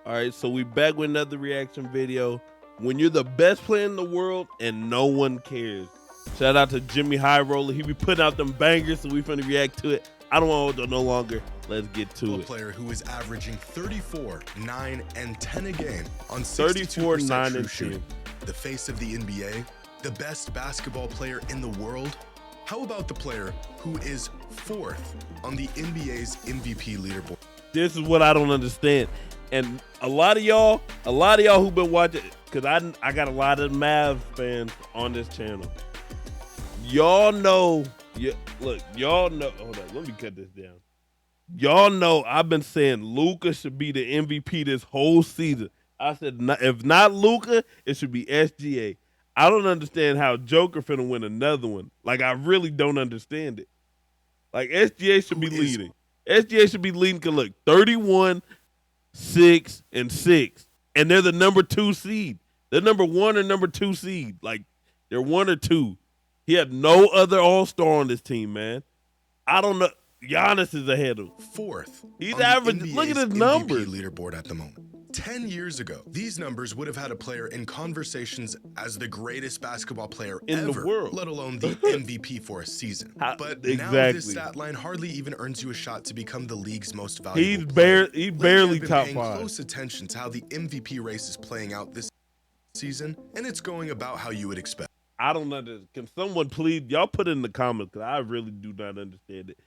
All right, so we back with another reaction video. When you're the best player in the world and no one cares. Shout out to Jimmy High Roller. He be putting out them bangers, so we finna react to it. I don't want to hold on no longer. Let's get to A it. player who is averaging 34, 9, and 10 a game on 34, 62% 9, true and 10. shooting. The face of the NBA, the best basketball player in the world. How about the player who is 4th on the NBA's MVP leaderboard? This is what I don't understand. And a lot of y'all who've been watching, because I got a lot of Mavs fans on this channel. Y'all know, y'all know, hold on, let me cut this down. Y'all know I've been saying Luka should be the MVP this whole season. I said, if not Luka, it should be SGA. I don't understand how Joker finna win another one. Like, I really don't understand it. Like, SGA should be leading. SGA should be leading, because look, 31, 6, and 6. And they're the number 2 seed. They're number 1 or number 2 seed. Like, they're 1 or 2. He had no other all-star on this team, man. I don't know. Giannis is ahead of him. 4th. He's average. Look at his numbers. MVP leaderboard at the moment. 10 years ago, these numbers would have had a player in conversations as the greatest basketball player in ever, the world, let alone the MVP for a season. But now this stat line hardly even earns you a shot to become the league's most valuable player. He's barely top 5. Close attention to how the MVP race is playing out this season, and it's going about how you would expect. I don't understand. Can someone please, y'all put it in the comments, because I really do not understand it.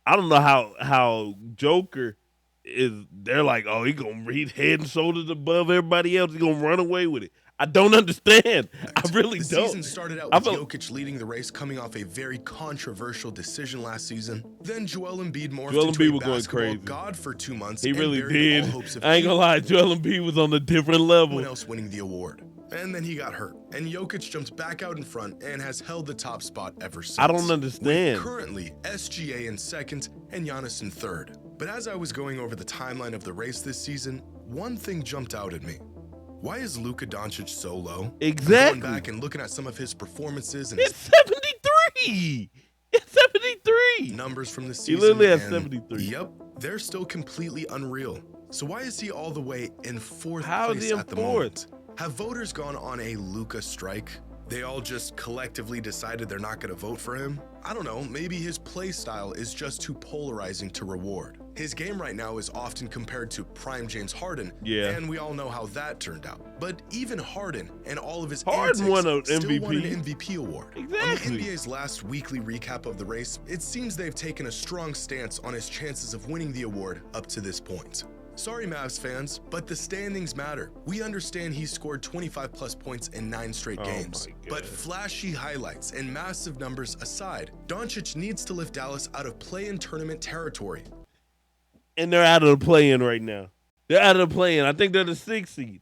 I don't know how Joker is. They're like, oh, he's head and shoulders above everybody else. He's gonna run away with it. I don't understand. I really don't. The season started out with Jokic leading the race, coming off a very controversial decision last season. Then Joel Embiid morphed into a basketball god for 2 months. He really did. I ain't gonna lie, Joel Embiid was on a different level. Someone else winning the award. And then he got hurt, and Jokic jumped back out in front and has held the top spot ever since. I don't understand. With currently, SGA in 2nd and Giannis in 3rd. But as I was going over the timeline of the race this season, one thing jumped out at me. Why is Luka Doncic so low? Exactly. Going back and looking at some of his performances, and it's 73. It's 73. Numbers from the season. He literally has 73. Yep, they're still completely unreal. So why is he all the way in 4th How place is he in at the 4th? moment? Have voters gone on a Luka strike? They all just collectively decided they're not going to vote for him? I don't know, maybe his play style is just too polarizing to reward. His game right now is often compared to prime James Harden, and we all know how that turned out. But even Harden and all of his Harden won an MVP. Still won an MVP award. Exactly. On the NBA's last weekly recap of the race, it seems they've taken a strong stance on his chances of winning the award up to this point. Sorry, Mavs fans, but the standings matter. We understand he scored 25+ points in 9 straight games. But flashy highlights and massive numbers aside, Doncic needs to lift Dallas out of play-in tournament territory. And they're out of the play-in right now. They're out of the play-in. I think they're the 6th seed.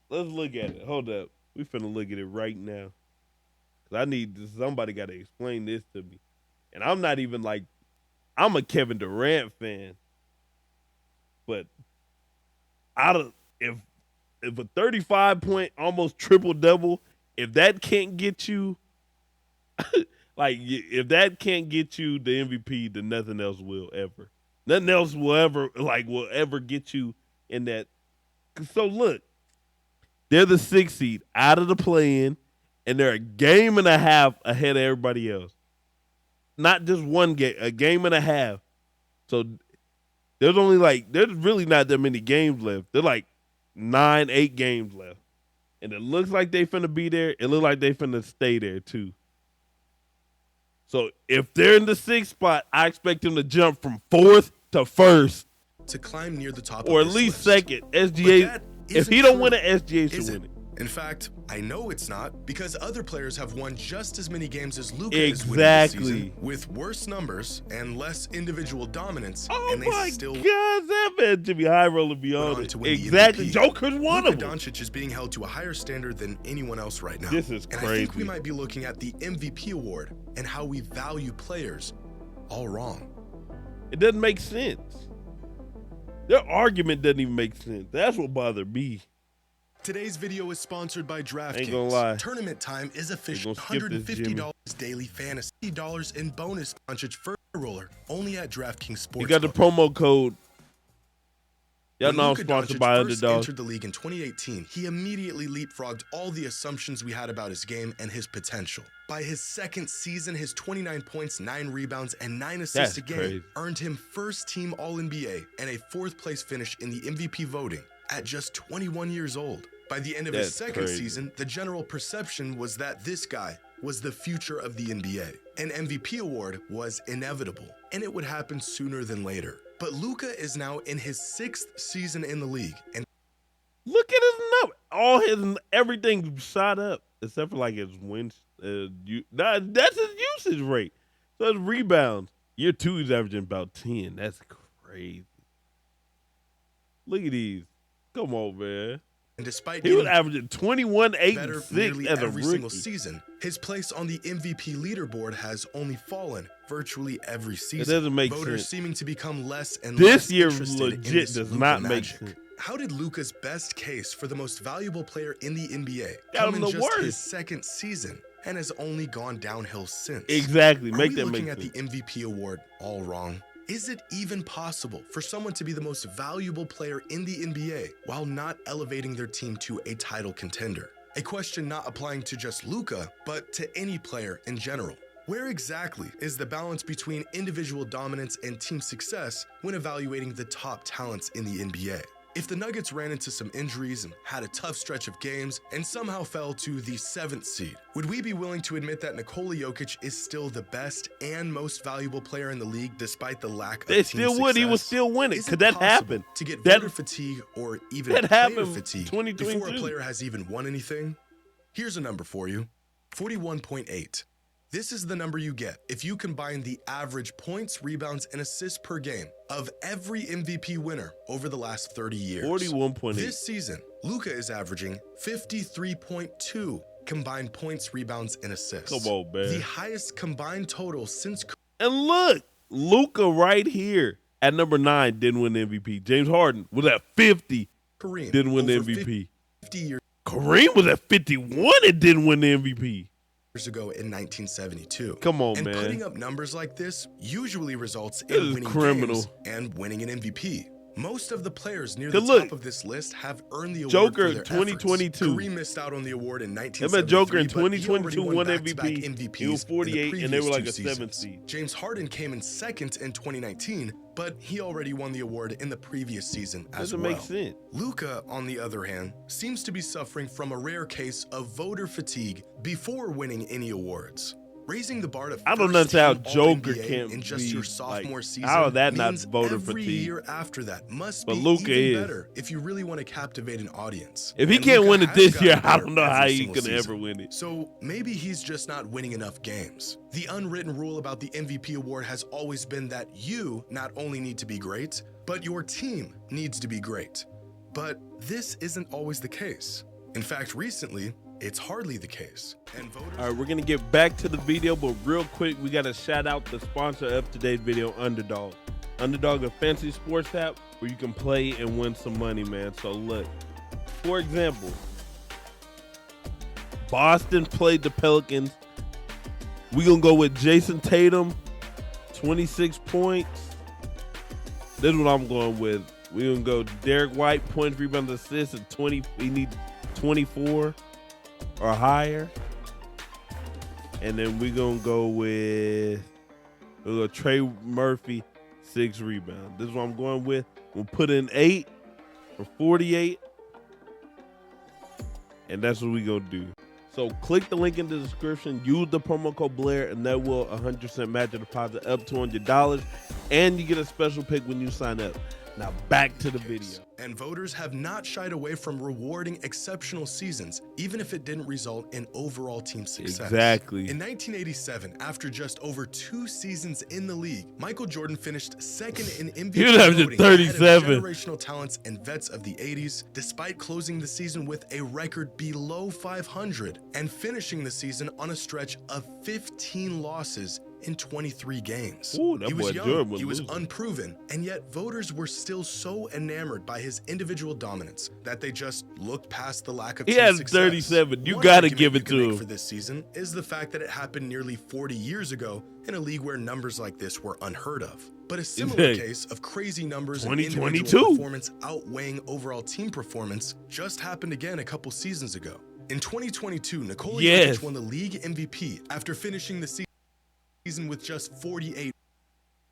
Let's look at it. Hold up. We finna look at it right now. Because somebody got to explain this to me. And I'm not even like, I'm a Kevin Durant fan. But if a 35-point, almost triple-double, if that can't get you, like, if that can't get you the MVP, then nothing else will ever. Nothing else will ever get you in that. So, look, they're the 6th seed out of the play-in, and they're a game and a half ahead of everybody else. Not just one game, a game and a half. So, there's really not that many games left. They're like 9, 8 games left. And it looks like they finna be there. It looks like they finna stay there too. So if they're in the 6th spot, I expect them to jump from 4th to 1st. To climb near the top or of at least list. 2nd. SGA, if he don't win it, SGA should win it. In fact, I know it's not, because other players have won just as many games as Luka is winning this season, with worse numbers and less individual dominance, and they still that man Jimmy High Roller be on it. Exactly. Joker's one of them. Doncic is being held to a higher standard than anyone else right now. This is crazy. And I think we might be looking at the MVP award and how we value players all wrong. It doesn't make sense. Their argument doesn't even make sense. That's what bothered me. Today's video is sponsored by DraftKings. Ain't gonna lie. Tournament time is official. $150 daily fantasy, $50 in bonus Doncic for roller only at DraftKings Sportsbook. You got the promo code Y'all When know I'm Luka sponsored Doncic by first Underdog. entered the league in 2018, he immediately leapfrogged all the assumptions we had about his game and his potential. By his second season, his 29 points, 9 rebounds, and 9 assists That's a game crazy. earned him first-team All-NBA and a 4th-place finish in the MVP voting at just 21 years old. By the end of his second season, the general perception was that this guy was the future of the NBA. An MVP award was inevitable, and it would happen sooner than later. But Luka is now in his 6th season in the league, and Look at his number. All his everything shot up except for like his wins. That's his usage rate. So his rebounds. Year 2 he's averaging about 10. That's crazy. Look at these. Come on, man. despite He was getting averaging 21, 8, better and 6 nearly as a every rookie. single season, his place on the MVP leaderboard has only fallen virtually every season. It doesn't make Voters sense. seeming to become less and This less year interested in legit this does Luka not make magic. sense. How did Luka's best case for the most valuable player in the NBA Got come him in the just his worst. second season and has only gone downhill since? Exactly. Are Make we that looking make at sense. the MVP award all wrong? Is it even possible for someone to be the most valuable player in the NBA while not elevating their team to a title contender? A question not applying to just Luka, but to any player in general. Where exactly is the balance between individual dominance and team success when evaluating the top talents in the NBA? If the Nuggets ran into some injuries and had a tough stretch of games and somehow fell to the 7th seed, would we be willing to admit that Nikola Jokic is still the best and most valuable player in the league despite the lack of They team still would. He was success? still winning Is because it that possible happened. to get That- voter fatigue or even that player happened fatigue 2022. before a player has even won anything? Here's a number for you, 41.8. This is the number you get if you combine the average points, rebounds, and assists per game of every MVP winner over the last 30 years. 41.8. This season, Luka is averaging 53.2 combined points, rebounds, and assists. Come on, man. The highest combined total since And look, Luka right here at number 9 didn't win the MVP. James Harden was at 50, Kareem. didn't win the over MVP. 50 years Kareem was at 51 and didn't win the MVP. ago in 1972. Come on, and man. putting up numbers like this usually results This in is winning criminal. games and winning an MVP. Most of the players near Good the look. top of this list have earned the award Joker for their 2022. efforts. Kareem missed out on the award in That 1973, meant Joker in but he already 2022 won back-to-back MVP. MVPs He was in the 48 and they were previous like two a 7th seasons. seed. James Harden came in second in 2019, but he already won the award in the previous season as Doesn't well. make sense. Luka, on the other hand, seems to be suffering from a rare case of voter fatigue before winning any awards. Raising the bar to I don't first understand how team Joker All-NBA can't in just be, your sophomore like, season how is that not means voter every fatigue? year after that must But be Luka even is. better if you really want to captivate an audience. If he And can't Luka win it has this gotten year, I better don't know how every he single could season. ever win it. So maybe he's just not winning enough games. The unwritten rule about the MVP award has always been that you not only need to be great, but your team needs to be great. But this isn't always the case. In fact, recently, it's hardly the case. And voters All right, we're going to get back to the video, but real quick, we got to shout out the sponsor of today's video, Underdog. Underdog, a fancy sports app where you can play and win some money, man. So look, for example, Boston played the Pelicans. We're going to go with Jason Tatum, 26 points. This is what I'm going with. We're going to go Derek White, points, rebounds, assists, and 20. We need 24 or higher. And then we're going to go with Trey Murphy, 6 rebounds. This is what I'm going with. We'll put in 8 for 48. And that's what we're going to do. So click the link in the description, use the promo code Blair, and that will 100% match your deposit up to $200. And you get a special pick when you sign up. Now back to the video. and voters have not shied away from rewarding exceptional seasons, even if it didn't result in overall team success. Exactly. In 1987, after just over 2 seasons in the league, Michael Jordan finished second in MVP He was averaging voting ahead of 37. generational talents and vets of the 80s, despite closing the season with a record below 500 and finishing the season on a stretch of 15 losses in 23 games. Ooh, that He was boy young, Jordan was he was losing. unproven, and yet voters were still so enamored by his individual dominance that they just looked past the lack of He team had success. 37. You One got to argument give you it can to make him. for this season is the fact that it happened nearly 40 years ago in a league where numbers like this were unheard of. But a similar Exactly. case of crazy numbers and individual 2022. performance outweighing overall team performance just happened again a couple seasons ago. In 2022, Nikola Yes. Jokic won the league MVP after finishing the season with just 48.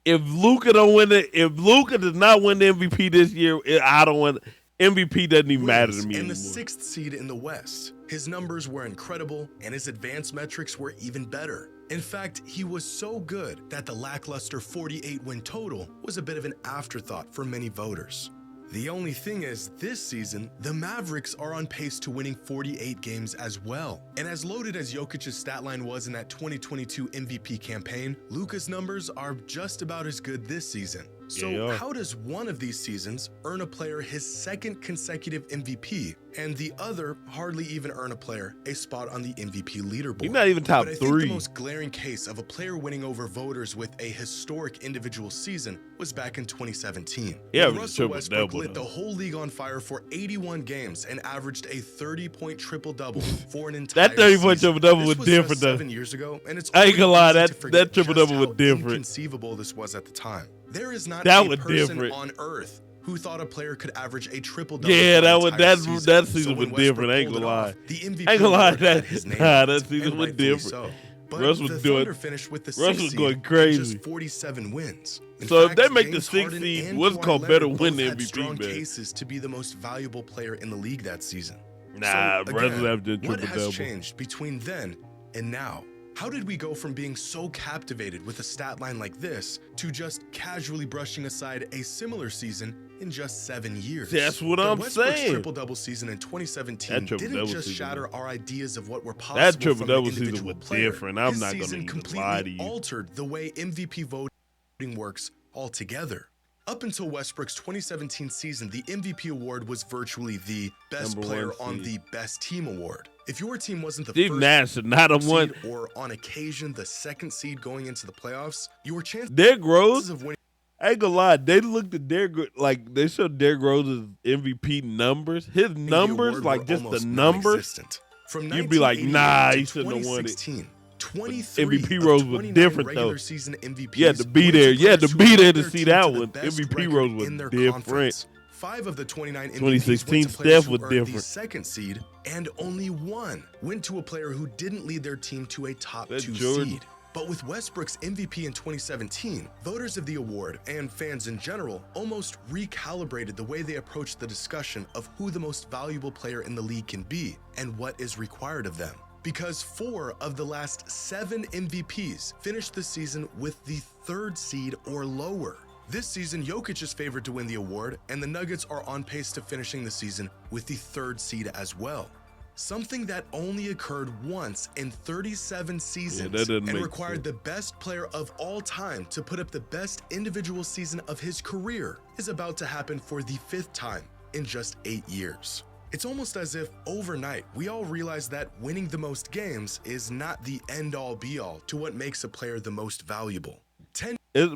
If Luka don't win it, if Luka does not win the MVP this year, I don't want MVP. Doesn't even matter to wins me and the anymore. 6th seed in the West. His numbers were incredible, and his advanced metrics were even better. In fact, he was so good that the lackluster 48-win total was a bit of an afterthought for many voters. The only thing is, this season, the Mavericks are on pace to winning 48 games as well. And as loaded as Jokic's stat line was in that 2022 MVP campaign, Luka's numbers are just about as good this season. So Yeah. how does one of these seasons earn a player his 2nd consecutive MVP, and the other hardly even earn a player a spot on the MVP leaderboard? He's not even top But I think 3. the most glaring case of a player winning over voters with a historic individual season was back in 2017. Yeah, when it was a Russell triple Westbrook double, lit though. the whole league on fire for 81 games and averaged a 30-point triple-double for an entire That 30-point season. triple-double This was was different, just though. 7 years ago, and it's I ain't gonna lie, already easy that- to forget that triple-double just was how different. inconceivable this was at the time. There is not That a was person different. on earth who thought a player could average a triple-double. Yeah, for that an was entire that season So was when different. Westbrook I ain't pulled gonna it lie. off, the MVP I ain't gonna lie, award had that his name nah, on that it, season and was rightfully different. so. But Russ was the doing- Thunder finished with the Russ 6th was seed going and crazy. just 47 wins. In So if fact, they make the James 6th Harden seed, and what's Kawhi called better Leonard win both the had MVP, strong man. cases to be the most valuable player in the league that season. Nah, so, Russ again, was after what has triple-double. changed between then and now? How did we go from being so captivated with a stat line like this to just casually brushing aside a similar season in just 7 years? That's what But I'm Westbrook's saying. triple-double season in 2017 That didn't triple-double just season shatter was- our ideas of what were possible That from triple-double an season individual was player. different. I'm His not gonna season even completely lie to you. altered the way MVP voting works altogether. Up until Westbrook's 2017 season, the MVP award was virtually the best Number player 1 on seed. the best team award. If your team wasn't the Steve first Nash should not have won. seed or on occasion the 2nd seed going into the playoffs, your chances Derrick Rose, of winning I ain't gonna lie, they looked at like they showed Derrick Rose's MVP numbers. His the numbers, award like were just the almost numbers. non-existent. From you'd be like, 1988 nah, to he shouldn't have won it. 2016, 23 MVP of Rose was 29 different, regular though. season MVPs You had to be went there. You had to players be who there led to their see team that to the one. best MVP record Rose was in their different. conference. 5 of the 29 MVPs 2016 went to players Steph who was earned different. the 2nd seed, and only 1 went to a player who didn't lead their team to a top That 2 Jordan. seed. But with Westbrook's MVP in 2017, voters of the award and fans in general almost recalibrated the way they approached the discussion of who the most valuable player in the league can be and what is required of them. Because 4 of the last 7 MVPs finished the season with the 3rd seed or lower. This season, Jokic is favored to win the award, and the Nuggets are on pace to finishing the season with the 3rd seed as well. Something that only occurred once in 37 seasons that doesn't and make required sense. the best player of all time to put up the best individual season of his career is about to happen for the 5th time in just 8 years. It's almost as if overnight we all realize that winning the most games is not the end-all be-all to what makes a player the most valuable.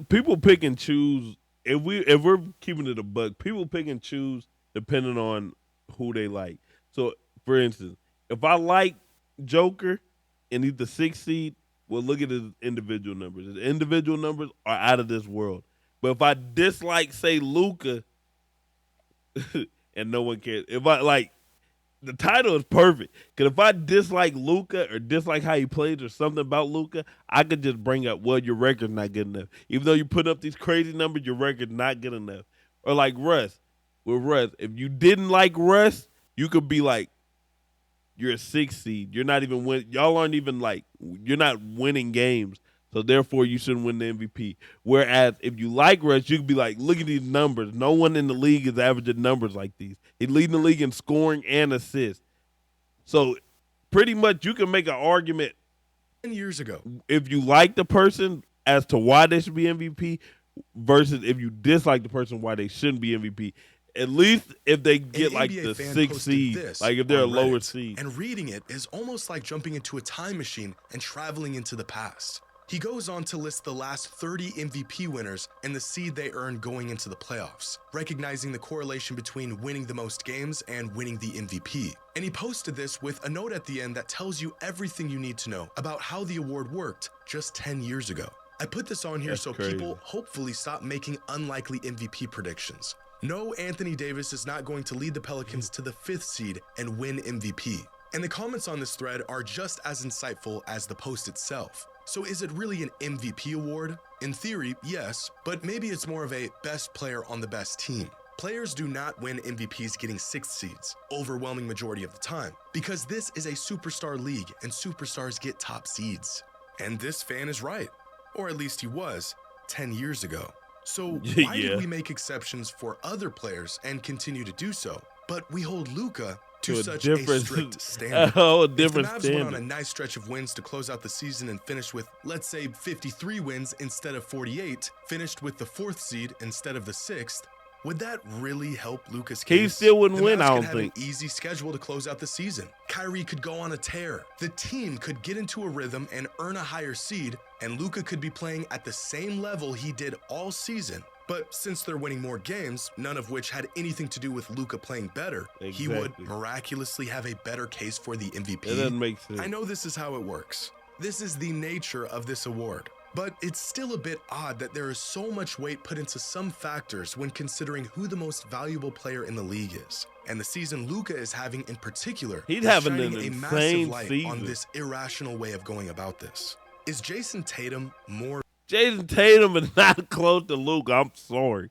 People pick and choose. If we're keeping it a buck, people pick and choose depending on who they like. So, for instance, if I like Joker and he's the 6th seed, well, look at his individual numbers. His individual numbers are out of this world. But if I dislike, say, Luka, and no one cares, if I like, the title is perfect. Because if I dislike Luka or dislike how he plays or something about Luka, I could just bring up, well, your record's not good enough. Even though you put up these crazy numbers, your record's not good enough. Or like Russ. With Russ, if you didn't like Russ, you could be like, you're a 6th seed. You're not even win. Y'all aren't even like, you're not winning games. So therefore, you shouldn't win the MVP. Whereas if you like Russ, you could be like, look at these numbers. No one in the league is averaging numbers like these. He's leading the league in scoring and assists. So pretty much you can make an argument 10 years ago. if you like the person as to why they should be MVP versus if you dislike the person why they shouldn't be MVP. At least if they get like NBA the fan 6th posted seed, this like if they're a on lower Reddit, seed. And reading it is almost like jumping into a time machine and traveling into the past. He goes on to list the last 30 MVP winners and the seed they earned going into the playoffs, recognizing the correlation between winning the most games and winning the MVP. And he posted this with a note at the end that tells you everything you need to know about how the award worked just 10 years ago. I put this on here That's so crazy. people hopefully stop making unlikely MVP predictions. No, Anthony Davis is not going to lead the Pelicans to the 5th seed and win MVP. And the comments on this thread are just as insightful as the post itself. So is it really an MVP award? In theory, yes, but maybe it's more of a best player on the best team. Players do not win MVPs getting 6th seeds, overwhelming majority of the time, because this is a superstar league and superstars get top seeds. And this fan is right, or at least he was 10 years ago. So why did we make exceptions for other players and continue to do so, but we hold Luka to such a strict standard? Different if the Mavs standard. went on a nice stretch of wins to close out the season and finished with, let's say, 53 wins instead of 48, finished with the 4th seed instead of the 6th, would that really help Luka's case? He still wouldn't The win, Mavs I could don't have think. an easy schedule to close out the season. Kyrie could go on a tear. The team could get into a rhythm and earn a higher seed, and Luka could be playing at the same level he did all season. But since they're winning more games, none of which had anything to do with Luka playing better, he would Exactly. miraculously have a better case for the MVP. It doesn't make sense. I know this is how it works. This is the nature of this award. But it's still a bit odd that there is so much weight put into some factors when considering who the most valuable player in the league is. And the season Luka is having in particular He's is having shining an a insane massive light season. on this irrational way of going about this. Is Jason Tatum more Jason Tatum is not close to Luka. I'm sorry.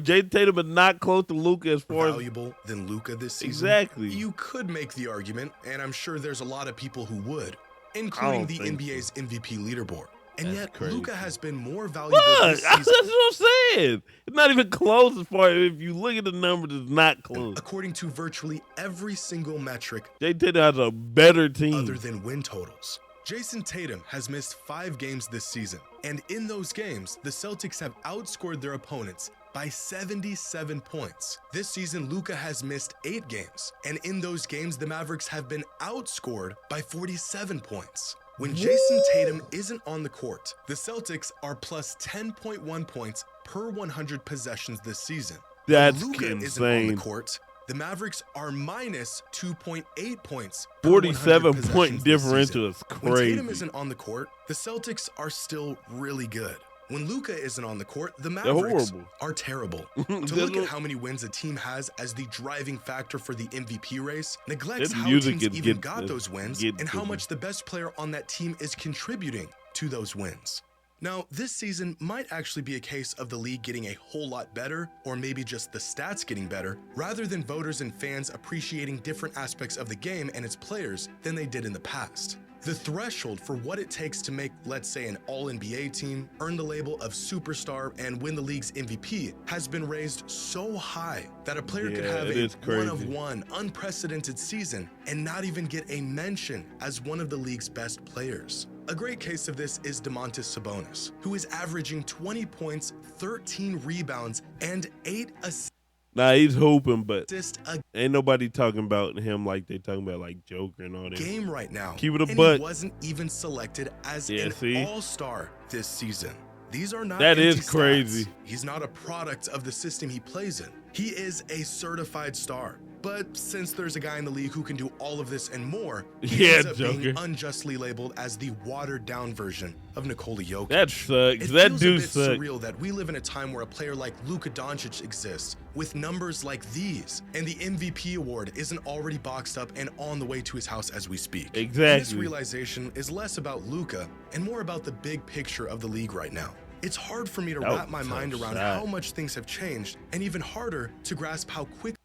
Jason Tatum is not close to Luka as far as valuable than Luka this season? Exactly. You could make the argument, and I'm sure there's a lot of people who would, including the think NBA's MVP leaderboard. And That's yet, crazy. Luka has been more valuable Look, this that's season. what I'm saying. It's not even close as far as if you look at the numbers, it's not close. According to virtually every single metric Jason Tatum has a better team. other than win totals. Jason Tatum has missed 5 games this season, and in those games, the Celtics have outscored their opponents by 77 points. This season, Luka has missed 8 games, and in those games, the Mavericks have been outscored by 47 points. When Jason Tatum isn't on the court, the Celtics are plus 10.1 points per 100 possessions this season. That's when Luka isn't on insane. the court, the Mavericks are minus 2.8 points per 100 47 possessions point this differential season. is When crazy. Tatum isn't on the court, the Celtics are still really good. When Luka isn't on the court, the They're Mavericks horrible. are terrible. To look at how many wins a team has as the driving factor for the MVP race neglects This how music teams is even get- got is those wins getting and how to me. much the best player on that team is contributing to those wins. Now, this season might actually be a case of the league getting a whole lot better, or maybe just the stats getting better, rather than voters and fans appreciating different aspects of the game and its players than they did in the past. The threshold for what it takes to make, let's say, an All-NBA team, earn the label of superstar, and win the league's MVP has been raised so high that a player could Yeah, have it a is crazy. one-of-one, unprecedented season and not even get a mention as one of the league's best players. A great case of this is Domantas Sabonis, who is averaging 20 points, 13 rebounds, and 8 assists Nah, he's hooping, but a ain't nobody talking about him like they talking about like Joker and all that. game right now. Keep it a and buck. he wasn't even selected as Yeah, an see? all-star this season. These are not That empty is crazy. stats. He's not a product of the system he plays in. He is a certified star. But since there's a guy in the league who can do all of this and more, he Yeah, ends up being Joker. unjustly labeled as the watered-down version of Nikola Jokic. That sucks. It That feels dude a bit sucks. surreal that we live in a time where a player like Luka Doncic exists with numbers like these, and the MVP award isn't already boxed up and on the way to his house as we speak. And this Exactly. realization is less about Luka and more about the big picture of the league right now. It's hard for me to That was wrap my a tough mind around shot. how much things have changed, and even harder to grasp how quickly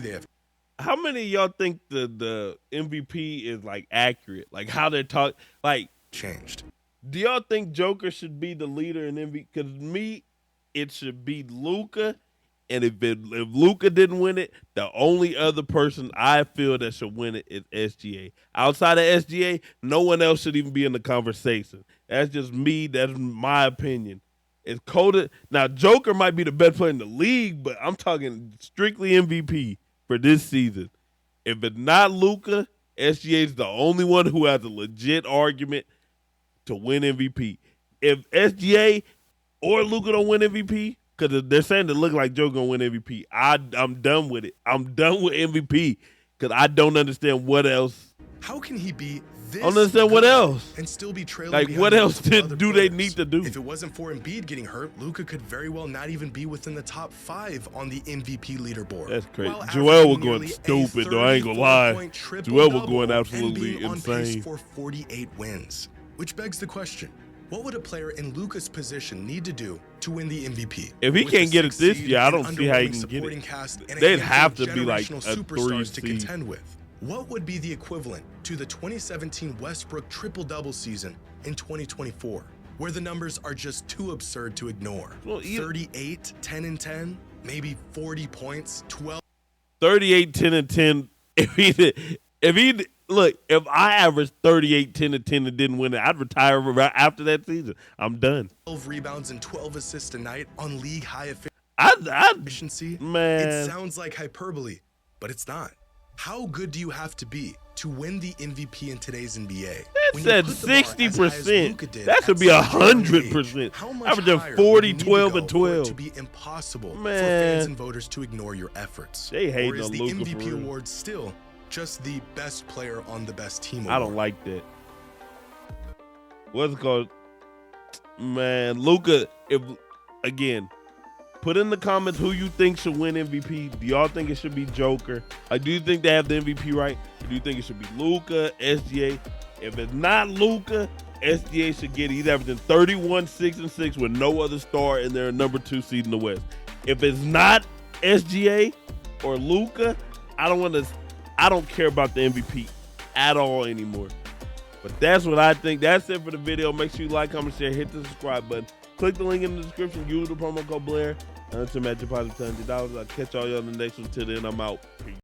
they have How many of y'all think the MVP is like accurate? Like how they're talk like changed. do y'all think Joker should be the leader in MVP? Because me, it should be Luka. And if Luka didn't win it, the only other person I feel that should win it is SGA. Outside of SGA, no one else should even be in the conversation. That's just me. That's my opinion. It's Coda. Now, Joker might be the best player in the league, but I'm talking strictly MVP for this season. If it's not Luka, SGA is the only one who has a legit argument. to win MVP. If SGA or Luka don't win MVP, because they're saying it look like Joe gonna win MVP, I'm done with it. I'm done with MVP because I don't understand what else. How can he be this I don't understand what else and still be trailing like behind what else multiple other do they players? need to do? If it wasn't for Embiid getting hurt, Luka could very well not even be within the top 5 on the MVP leaderboard. That's crazy. While Joel was averaging going nearly stupid a though. I ain't gonna lie. 34-point Joel was triple-double going and absolutely being on pace insane. for 48 wins. Which begs the question, what would a player in Luka's position need to do to win the MVP? If he With can't the get it 6th this seed, year, I an don't see how he underwhelming can get supporting it. cast, and a They'd handful have of to be like generational a superstars 3 to seed. contend with. What would be the equivalent to the 2017 Westbrook triple-double season in 2024, where the numbers are just too absurd to ignore? Well, 38, 10 and 10, maybe 40 points, 12. 38, 10, and 10. If I averaged 38, 10, and 10 and didn't win it, I'd retire right after that season. I'm done. 12 rebounds and 12 assists a night on league-high I'd efficiency. man. It sounds like hyperbole, but it's not. How good do you have to be to win the MVP in today's NBA? It When you said put the bar as high as 60%. Luka did That at should be such a young 100%. age, how much Averaging higher 40, would you need to 12, go and for it 12. to be impossible for Man. fans and voters to ignore your efforts? They hating Or is on the Luka MVP for real. award still just the best player on the best team award? I don't like that. What's it called? Man, Luka, put in the comments who you think should win MVP. Do y'all think it should be Joker? Do you think they have the MVP right? Or do you think it should be Luka, SGA? If it's not Luka, SGA should get it. He's averaging 31, 6, and 6 with no other star, and they're a number 2 seed in the West. If it's not SGA or Luka, I don't care about the MVP at all anymore. But that's what I think. That's it for the video. Make sure you like, comment, share, hit the subscribe button. Click the link in the description. Use the promo code Blair. Until match deposit $100. I'll catch all y'all in the next one. Till then, I'm out. Peace.